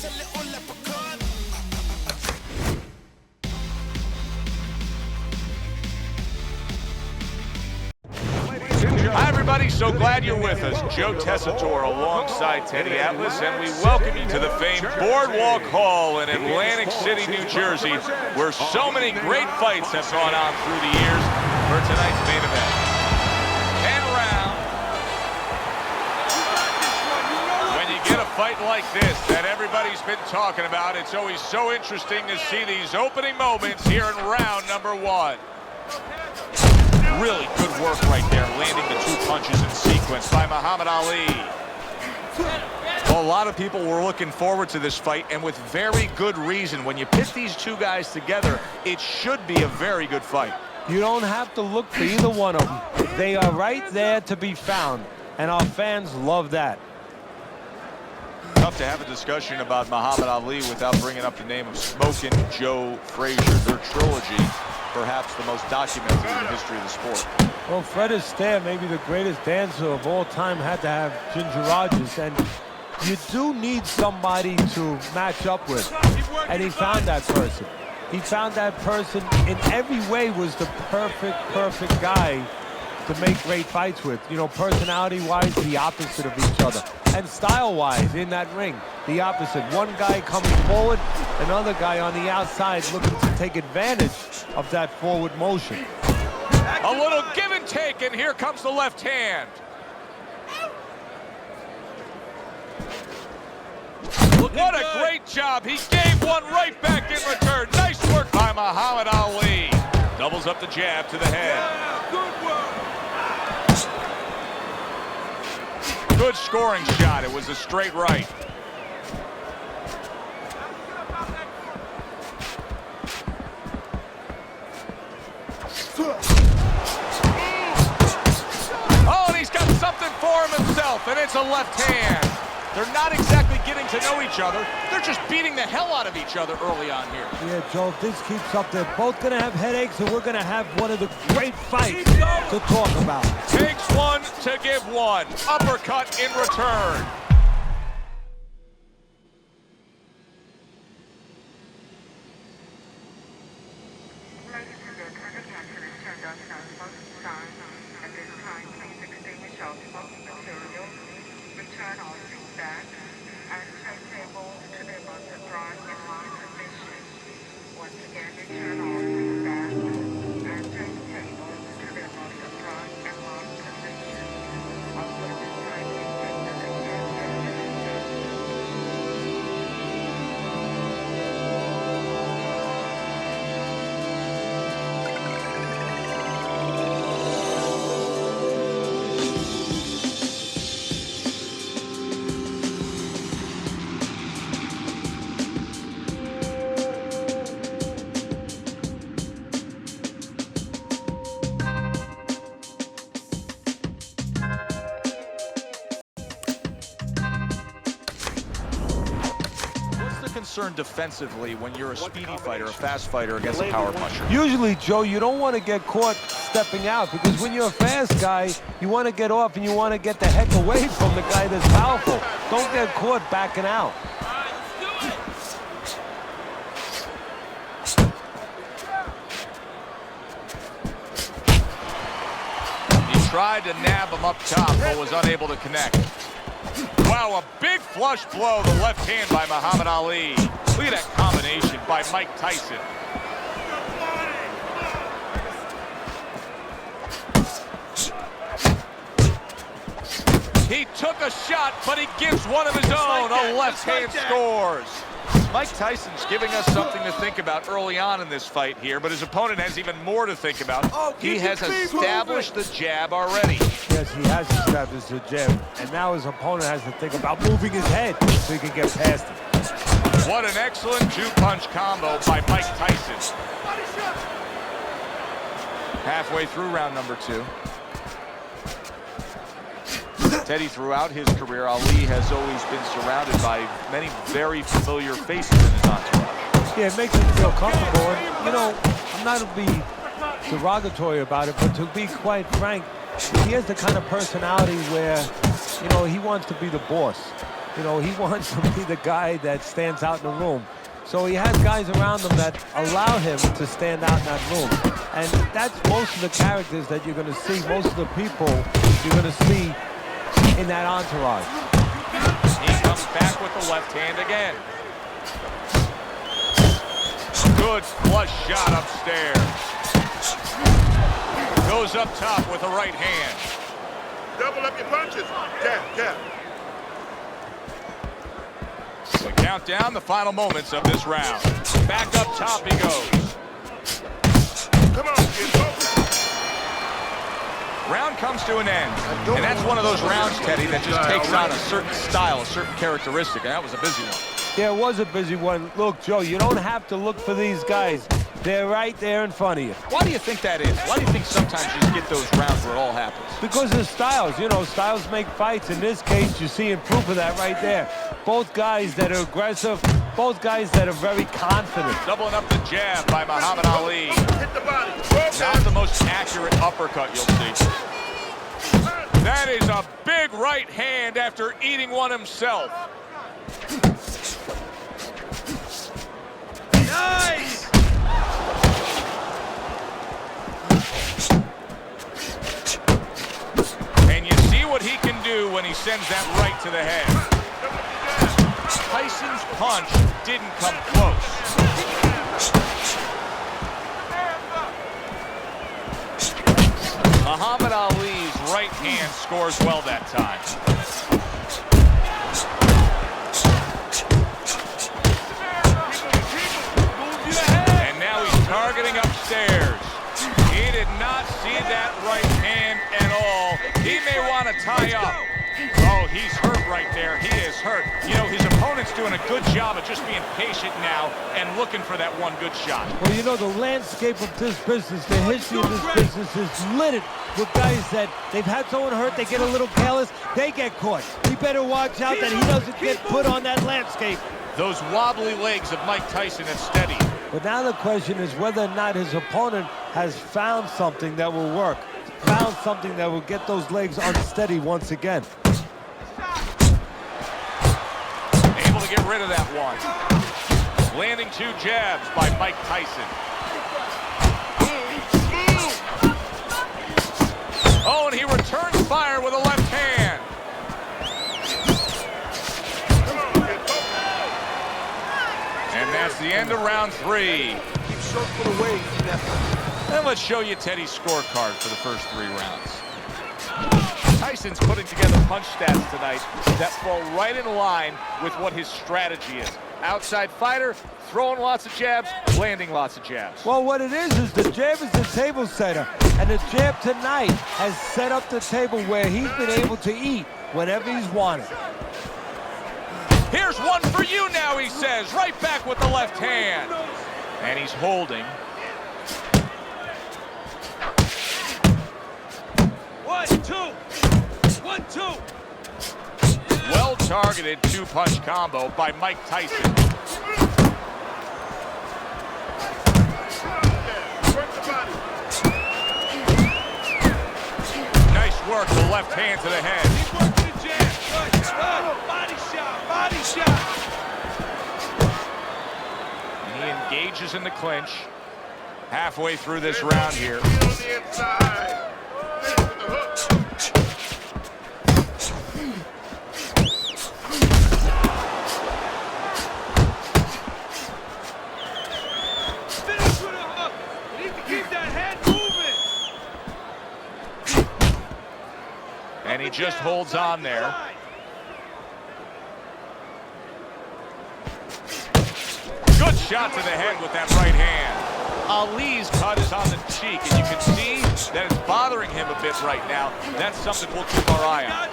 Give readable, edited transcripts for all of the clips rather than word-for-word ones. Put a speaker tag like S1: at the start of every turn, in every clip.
S1: Hi, everybody. So glad you're with us. Joe Tessitore alongside Teddy Atlas, and we welcome you to the famed Boardwalk Hall in Atlantic City, New Jersey, where so many great fights have gone on through the years for tonight's main event. 10 round. When you get a fight like this that everybody's been talking about, it's always so interesting to see these opening moments here in round number 1. Really good work right there, landing the 2 punches in sequence by Muhammad Ali. Well, a lot of people were looking forward to this fight, and with very good reason. When you pit these 2 guys together, it should be a very good fight.
S2: You don't have to look for either one of them. They are right there to be found, and our fans love that.
S1: Tough to have a discussion about Muhammad Ali without bringing up the name of Smokin' Joe Frazier. Their trilogy, perhaps the most documented in the history of the sport.
S2: Well, Fred Astaire, maybe the greatest dancer of all time, had to have Ginger Rogers, and you do need somebody to match up with, and he found that person. He found that person in every way, was the perfect guy to make great fights with. You know, personality-wise, the opposite of each other. And style-wise, in that ring, the opposite. One guy coming forward, another guy on the outside looking to take advantage of that forward motion.
S1: A little give and take, and here comes the left hand. What a great job. He gave one right back in return. Nice work by Muhammad Ali. Doubles up the jab to the head. Good scoring shot. It was a straight right. Oh, and he's got something for him himself, and it's a left hand. They're not exactly getting to know each other. They're just beating the hell out of each other early on here.
S2: Yeah, Joe, if this keeps up, they're both going to have headaches, and we're going to have one of the great fights to talk about.
S1: Takes one to give one. Uppercut in return.
S3: Ladies and gentlemen, the captain is turned on the smoking sign. At this time, please extinguish all smoking material, return all feedback, and take tables to their most dry and lock position. Once again, return all feedback, and take tables to their most dry and lock position. All women kindly take the
S1: Concerned defensively when you're a speedy fighter, a fast fighter against a power puncher?
S2: Usually, Joe, you don't want to get caught stepping out, because when you're a fast guy, you want to get off and you want to get the heck away from the guy that's powerful. Don't get caught backing out.
S1: He tried to nab him up top, but was unable to connect. Wow, a big flush blow, the left hand by Muhammad Ali. Look at that combination by Mike Tyson. He took a shot, but he gives one of his own. A left hand scores. Mike Tyson's giving us something to think about early on in this fight here, but his opponent has even more to think about. He has established the jab already.
S2: Yes, he has established the jab, and now his opponent has to think about moving his head so he can get past it.
S1: What an excellent 2-punch combo by Mike Tyson. Halfway through round number 2. Teddy, throughout his career, Ali has always been surrounded by many very familiar faces in his entourage.
S2: Yeah, it makes him feel comfortable. And, you know, I'm not to be derogatory about it, but to be quite frank, he has the kind of personality where, you know, he wants to be the boss. You know, he wants to be the guy that stands out in the room. So he has guys around him that allow him to stand out in that room. And that's most of the characters that you're going to see, most of the people you're going to see in that entourage.
S1: He comes back with the left hand again. Good flush shot upstairs. Goes up top with the right hand.
S4: Double up your punches. Jab, jab.
S1: We count down the final moments of this round. Back up top he goes.
S4: Come on, kids.
S1: Round comes to an end. And that's one of those rounds, Teddy, that just takes on a certain style, a certain characteristic. And that was a busy one.
S2: Yeah, it was a busy one. Look, Joe, you don't have to look for these guys. They're right there in front of you.
S1: Why do you think that is? Why do you think sometimes you just get those rounds where it all happens?
S2: Because of styles. You know, styles make fights. In this case, you see proof of that right there. Both guys that are aggressive, both guys that are very confident.
S1: Doubling up the jab by Muhammad Ali.
S4: Hit the body.
S1: Not the most accurate uppercut you'll see. That is a big right hand after eating one himself.
S4: Nice!
S1: And you see what he can do when he sends that right to the head. Tyson's punch didn't come close. Muhammad Ali's right hand scores well that time. And now he's targeting upstairs. He did not see that right hand at all. He may want to tie up. Oh, he's hurt right there. He is hurt. You know, his opponent's doing a good job of just being patient now and looking for that one good shot.
S2: Well, you know, the landscape of this business, the history of this business is littered with guys that they've had someone hurt, they get a little careless, they get caught. He better watch out that he doesn't get put on that landscape.
S1: Those wobbly legs of Mike Tyson have steadied.
S2: But now the question is whether or not his opponent has found something that will work, found something that will get those legs unsteady once again.
S1: Able to get rid of that one. Landing two jabs by Mike Tyson. Oh, and he returns fire with a left hand. And that's the end of round 3.
S4: Keep circling away from that.
S1: And let's show you Teddy's scorecard for the first 3 rounds. Tyson's putting together punch stats tonight that fall right in line with what his strategy is. Outside fighter, throwing lots of jabs, landing lots of jabs.
S2: Well, what it is the jab is the table setter. And the jab tonight has set up the table where he's been able to eat whenever he's wanted.
S1: Here's one for you now, he says, right back with the left hand. And he's holding.
S4: 1, 2. 1, 2.
S1: Well-targeted 2-punch combo by Mike Tyson. Nice work, the left hand to the head.
S4: Keep working the jab. Good. Body shot. Body shot.
S1: And he engages in the clinch halfway through this round here.
S4: On the inside.
S1: And he just holds on there. Good shot to the head with that right hand. Ali's cut is on the cheek, and you can see that it's bothering him a bit right now. That's something we'll keep our eye on.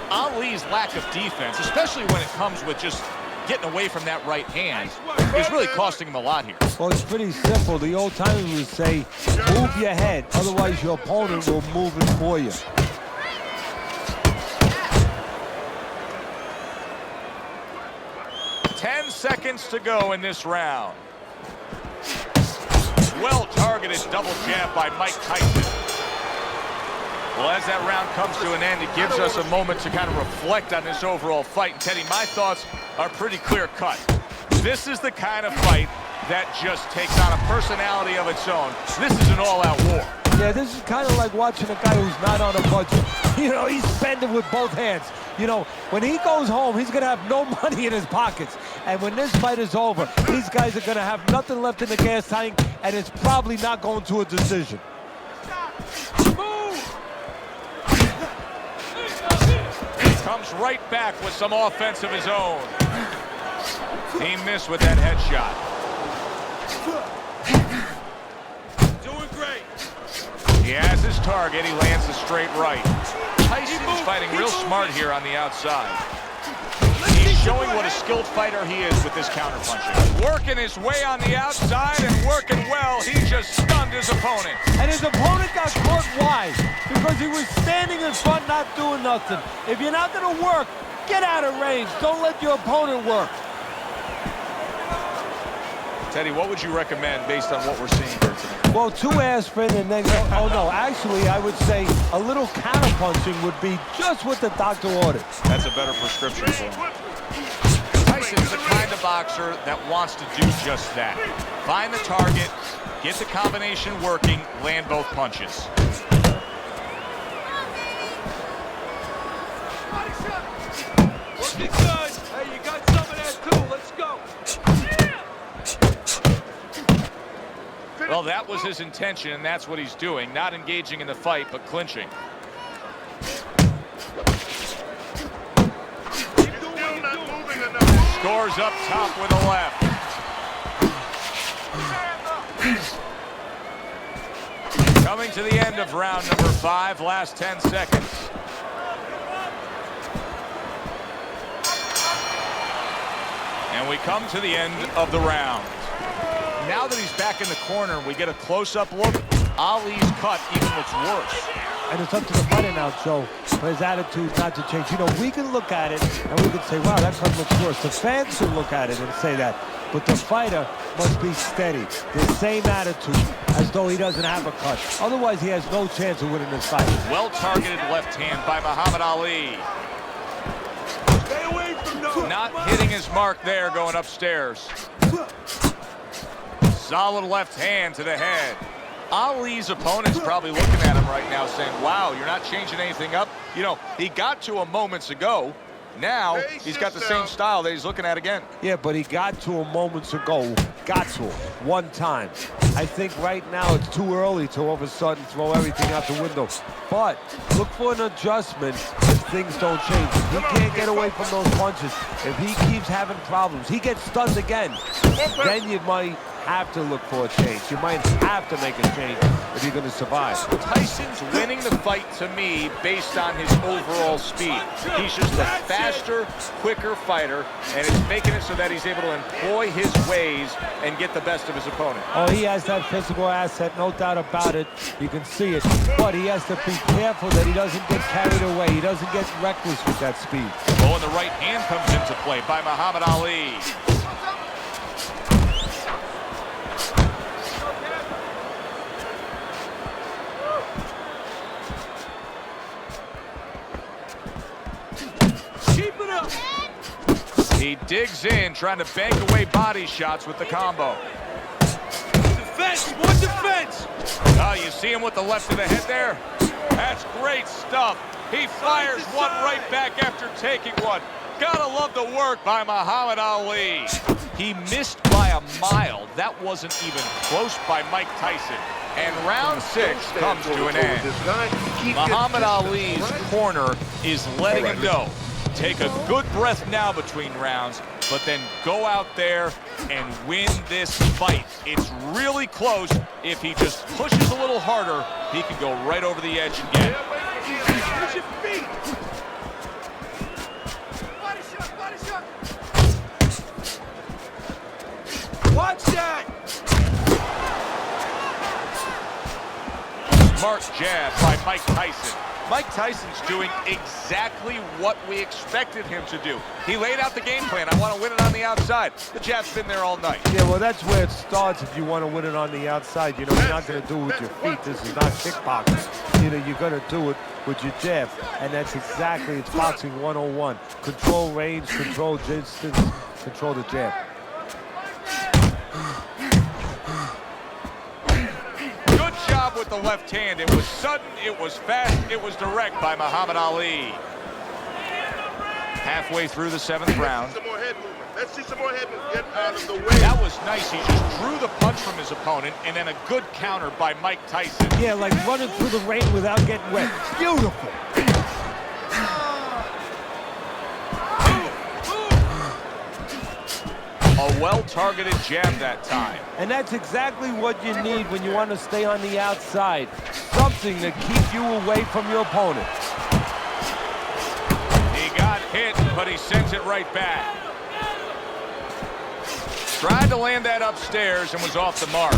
S1: Ali's lack of defense, especially when it comes with just getting away from that right hand, is really costing him a lot here.
S2: Well, it's pretty simple. The old timers would say, move your head, otherwise your opponent will move it for you.
S1: Ten seconds to go in this round. Well-targeted double jab by Mike Tyson. Well, as that round comes to an end, it gives us a moment to kind of reflect on this overall fight. And Teddy, my thoughts are pretty clear-cut. This is the kind of fight that just takes on a personality of its own. This is an all-out war.
S2: Yeah, this is kind of like watching a guy who's not on a budget. You know, he's spending with both hands. You know, when he goes home, he's going to have no money in his pockets. And when this fight is over, these guys are going to have nothing left in the gas tank, and it's probably not going to a decision.
S1: Comes right back with some offense of his own. He missed with that headshot.
S4: Doing great.
S1: He has his target. He lands the straight right. Tyson's fighting real smart here on the outside. He's showing what a skilled fighter he is with this counterpunching. Working his way on the outside and working well. He just stunned his opponent.
S2: And his opponent got caught wide because he was standing in front not doing nothing. If you're not going to work, get out of range. Don't let your opponent work.
S1: Teddy, what would you recommend based on what we're seeing here today?
S2: Well, 2 aspirin and then, oh no, actually I would say a little counterpunching would be just what the doctor ordered.
S1: That's a better prescription for him. Tyson's the kind of boxer that wants to do just that. Find the target, get the combination working, land both punches.
S4: Looking good. Hey, you got some of that too. Let's go.
S1: Well, that was his intention, and that's what he's doing. Not engaging in the fight, but clinching. Scores up top with a left. Coming to the end of round number 5, last 10 seconds. And we come to the end of the round. Now that he's back in the corner, we get a close-up look. Ali's cut even looks worse.
S2: And it's up to the fighter now, Joe, for his attitude not to change. You know, we can look at it and we can say, wow, that cut looks worse. The fans can look at it and say that. But the fighter must be steady. The same attitude as though he doesn't have a cut. Otherwise, he has no chance of winning this fight.
S1: Well-targeted left hand by Muhammad Ali.
S4: Stay away from those.
S1: Not hitting his mark there, going upstairs. Solid left hand to the head. Ali's opponent's probably looking at him right now saying, wow, you're not changing anything up. You know, he got to him moments ago. Now he's got the same style that he's looking at again.
S2: Yeah, but he got to him moments ago. Got to him one time. I think right now it's too early to all of a sudden throw everything out the window. But look for an adjustment if things don't change. He can't get away from those punches. If he keeps having problems, he gets stunned again. Then you might have to look for a change. You might have to make a change if you're going to survive.
S1: Tyson's winning the fight to me based on his overall speed. He's just a faster, quicker fighter, and it's making it so that he's able to employ his ways and get the best of his opponent.
S2: Oh, he has that physical asset, no doubt about it. You can see it. But he has to be careful that he doesn't get carried away. He doesn't get reckless with that speed.
S1: Oh, and the right hand comes into play by Muhammad Ali. He digs in, trying to bank away body shots with the combo.
S4: Defense, one defense.
S1: Oh, you see him with the left of the head there? That's great stuff. He fires one right back after taking one. Gotta love the work by Muhammad Ali. He missed by a mile. That wasn't even close by Mike Tyson. And round 6 comes to an end. Muhammad Ali's corner is letting him go. Take a good breath now between rounds, but then go out there and win this fight. It's really close. If he just pushes a little harder, he can go right over the edge and get it.
S4: Use your feet. Body shot, body shot. Watch that.
S1: Smart jab by Mike Tyson. Mike Tyson's doing exactly what we expected him to do. He laid out the game plan. I want to win it on the outside. The jab's been there all night.
S2: Yeah, well, that's where it starts if you want to win it on the outside. You know, you're not going to do it with your feet. This is not kickboxing. You know, you're going to do it with your jab. And that's exactly, it's boxing 101. Control range, control distance, control the jab.
S1: With the left hand. It was sudden, it was fast, it was direct by Muhammad Ali. Halfway through the 7th round.
S5: Let's see some more head movement. Get out of the way.
S1: That was nice. He just drew the punch from his opponent, and then a good counter by Mike Tyson.
S2: Yeah, like running through the rain without getting wet. Beautiful.
S1: A well-targeted jab that time.
S2: And that's exactly what you need when you want to stay on the outside. Something to keep you away from your opponent.
S1: He got hit, but he sends it right back. Tried to land that upstairs and was off the mark.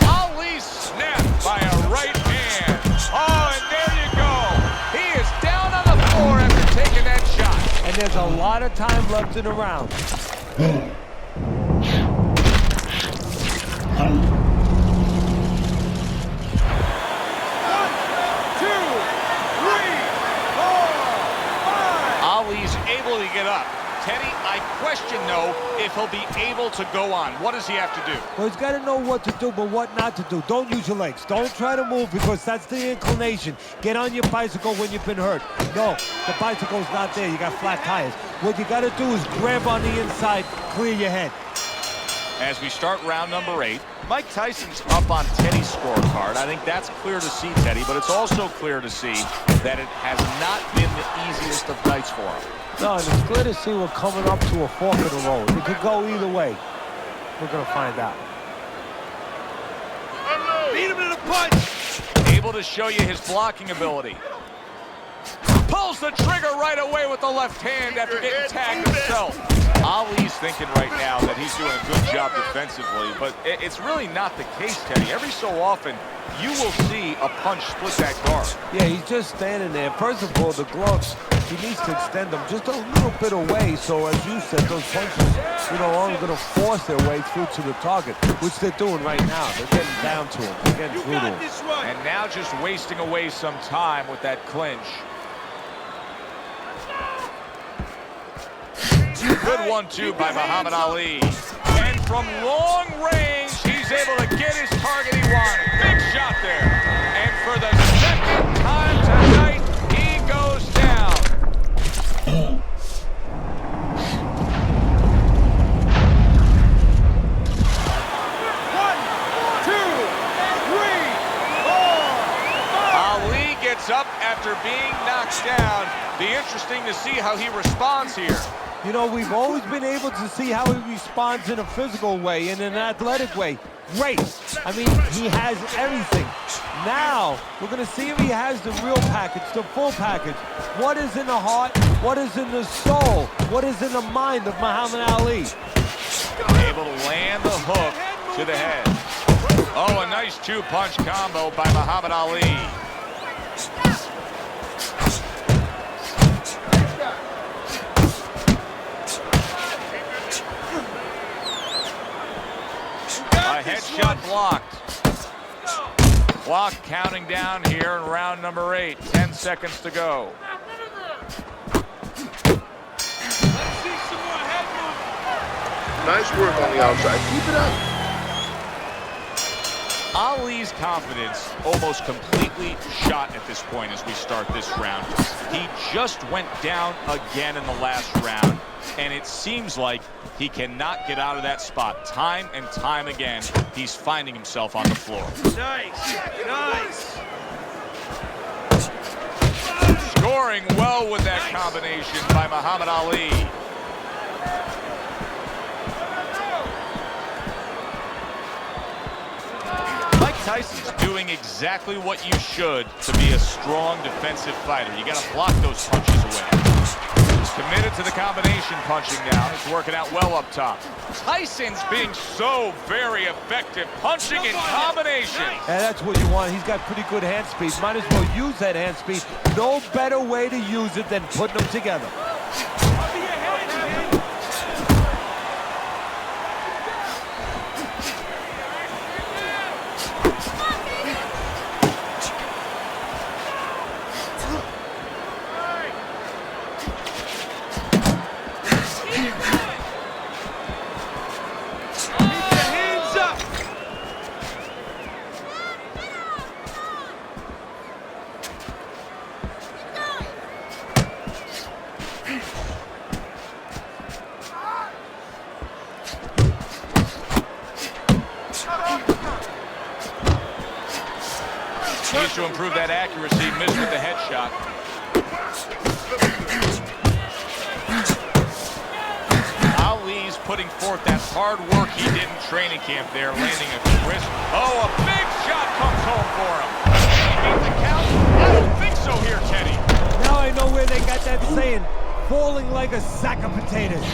S1: Ali snapped by a right hand. Oh, and there you go. He is down on the floor after taking that shot.
S2: And there's a lot of time left in the round.
S1: Ali's able to get up. Teddy, I question, though, if he'll be able to go on. What does he have to do?
S2: Well, he's got to know what to do, but what not to do. Don't use your legs. Don't try to move because that's the inclination. Get on your bicycle when you've been hurt. No, the bicycle's not there. You got flat tires. What you got to do is grab on the inside, clear your head.
S1: As we start round number 8, Mike Tyson's up on Teddy's scorecard. I think that's clear to see, Teddy, but it's also clear to see that it has not been the easiest of nights for him.
S2: No, and it's clear to see we're coming up to a fork in the road. It could go either way. We're going to find out.
S4: Beat him to the punch.
S1: Able to show you his blocking ability. Pulls the trigger right away with the left hand after getting tagged himself. Ali's thinking right now that he's doing a good job defensively, but it's really not the case, Teddy. Every so often, you will see a punch split that guard.
S2: Yeah, he's just standing there. First of all, the gloves, he needs to extend them just a little bit away. So, as you said, those punches, you know, aren't going to force their way through to the target, which they're doing right now. They're getting down to him. They're getting through to him.
S1: And now just wasting away some time with that clinch. Good 1-2 by Muhammad Ali. And from long range, he's able to get his target he wanted. Big shot there. And for the second time tonight, he goes down.
S4: 1, 2, 3, 4, 5.
S1: Ali gets up after being knocked down. Be interesting to see how he responds here.
S2: You know, we've always been able to see how he responds in a physical way, in an athletic way. Great. I mean, he has everything. Now, we're going to see if he has the real package, the full package. What is in the heart? What is in the soul? What is in the mind of Muhammad Ali?
S1: Able to land the hook to the head. Oh, a nice 2-punch combo by Muhammad Ali. Headshot blocked. Clock counting down here in round number 8. 10 seconds to go.
S4: Let's see some more head movement.
S5: Nice work on the outside. Keep it up.
S1: Ali's confidence almost completely shot at this point as we start this round. He just went down again in the last round, and it seems like he cannot get out of that spot. Time and time again, he's finding himself on the floor.
S4: Nice, nice.
S1: Scoring well with that combination by Muhammad Ali. Mike Tyson's doing exactly what you should to be a strong defensive fighter. You got to block those punches away. He's committed to the combination punching now. It's working out well up top. Tyson's being so very effective punching in combination.
S2: And that's what you want. He's got pretty good hand speed. Might as well use that hand speed. No better way to use it than putting them together.
S1: Needs to improve that accuracy. Missed with the headshot. Ali's putting forth that hard work he did in training camp there, landing a crisp. Oh, a big shot comes home for him. Can he beat the count? I don't think so here, Teddy.
S2: Now I know where they got that saying, falling like a sack of potatoes.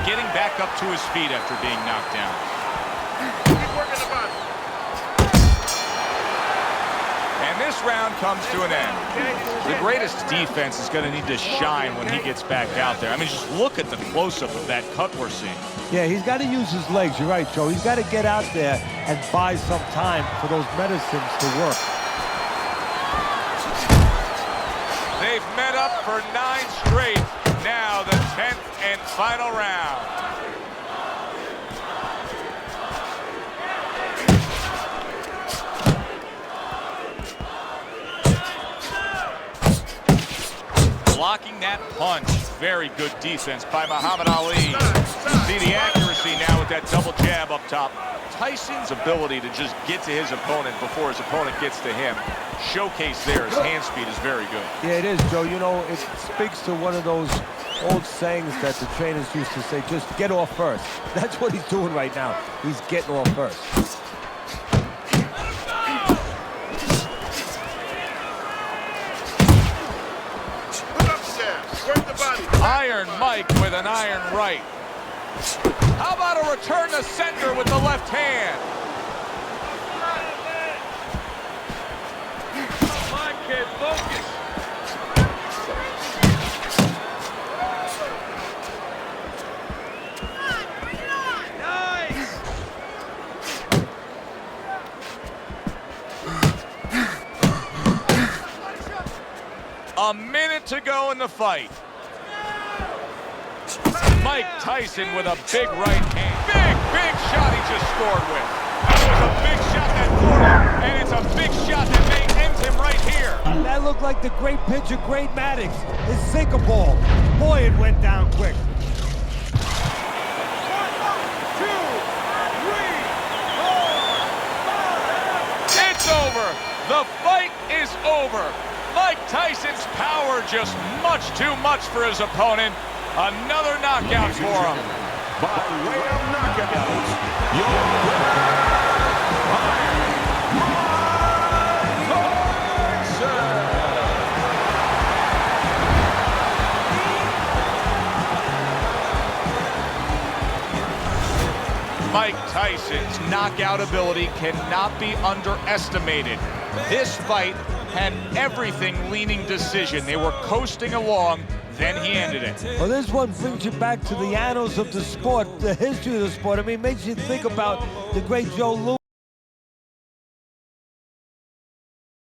S1: Getting back up to his feet after being knocked down.
S5: Keep working the body.
S1: And this round comes to an end. The greatest defense is going to need to shine when he gets back out there. I mean, just look at the close-up of that cut we're seeing.
S2: Yeah, he's got to use his legs. You're right, Joe. He's got to get out there and buy some time for those medicines to work.
S1: They've met up for 9 straight. Now the 10th and final round. Blocking that punch. Very good defense by Muhammad Ali. See the accuracy now with that double jab up top. Tyson's ability to just get to his opponent before his opponent gets to him. Showcase there, his hand speed is very good.
S2: Yeah, it is, Joe. You know, it speaks to one of those old sayings that the trainers used to say, just get off first. That's what he's doing right now. He's getting off first.
S1: Iron Mike with an iron right. How about a return to sender with the left hand?
S4: Come on, kid, focus. Nice.
S1: A minute to go in the fight. Mike Tyson with a big right hand. Big shot he just scored with. That was a big shot that floored him, and it's a big shot that may end him right here.
S2: That looked like the great pitcher, Great Maddox. His sinker ball. Boy, it went down quick.
S4: 1, 2, 3, 4, 5.
S1: It's over. The fight is over. Mike Tyson's power just much too much for his opponent. Another knockout for him.
S6: By way of knockout, your winner,
S1: Mike Tyson's knockout ability cannot be underestimated. This fight had everything leaning decision. They were coasting along. Then he ended it.
S2: Well, this one brings you back to the annals of the sport, the history of the sport. I mean, it makes you think about the great Joe Louis.